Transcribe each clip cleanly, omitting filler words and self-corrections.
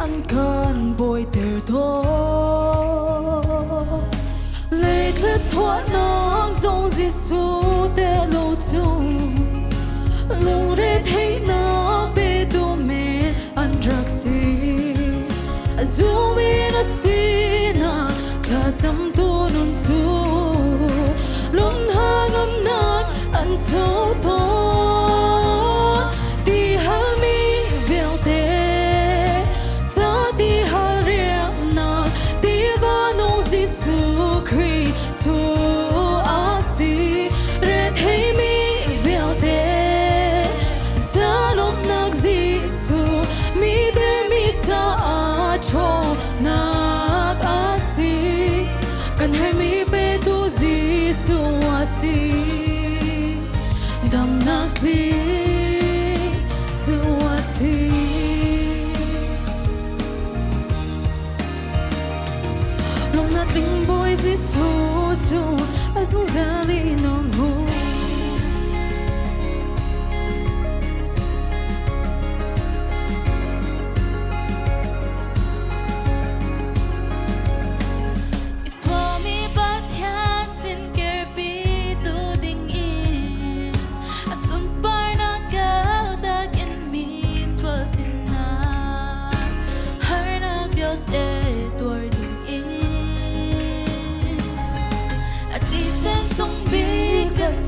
ăn cần bồi ter đó lệ thất thoát nó dòng Jesuh te lâu chung lâu để thấy nó Petu mẹ ăn rắc gì dù biết nó xin à ta chăm tu nun tu lom ha ngâm nát ăn thâu to đi Herhmi vèo te ta đi Hniang na đi vào nông Jesuh Christ tu asi re thấy mi vèo te ta lom nag Jesuh mi der mi ta cho nag asi kan Herhmi Petu Jesuh asi dam nag li tu asi long nat ling boy Jesuh tu as no zali nong hu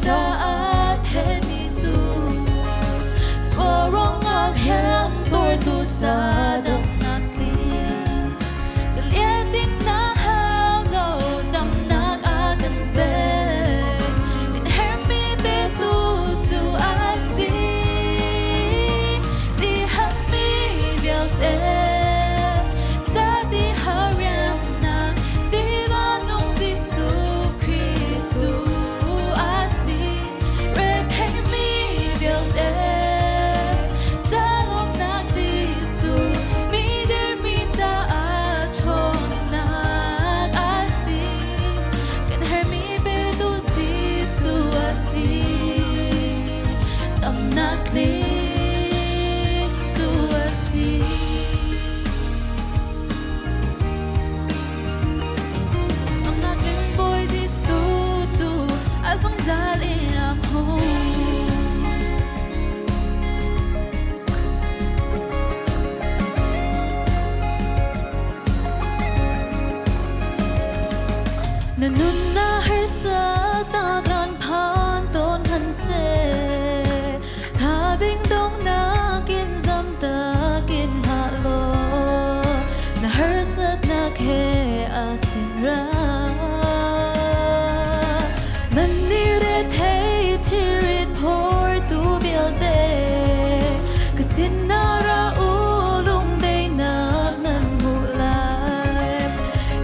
ta Herhmi tu xóa rong ngạc hẹn tôi tu ta đậm nạc linh cái lẽ tiếng na hao lâu đậm nạc a gần bên bên Herhmi Petu tu asi đi Herhmi vèo te ta đi Hniang na đi vào nông Jesuh Christ tu sống ra đi làm hôn năn nôn na hơi xa ta gran phan tôn thân se tha binh đông na kiên dâm ta kiên hạ lo na hơi sát na khe asin ra thấy thirit por tu biel de kasin nara ulung de na nan mulai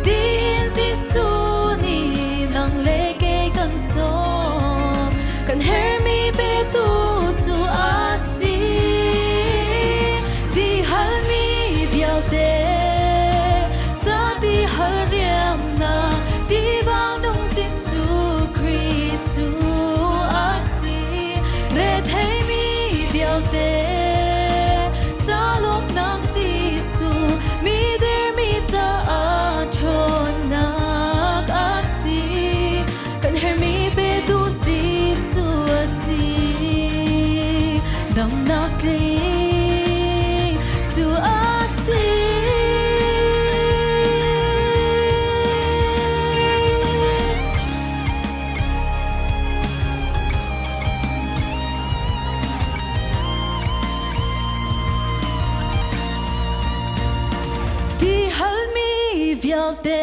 din Jesuh ni nang leke kan som kan Herhmi Petu tu asi di Herhmi biel de ta di Hniang na đi vào nông Jesuh Christ tu thấy mi vèo te ta lom nang Jesuh mi der mi ta cho nag asi kan Herhmi Petu Jesuh asi dam nag li tu asi Herhmi vèo te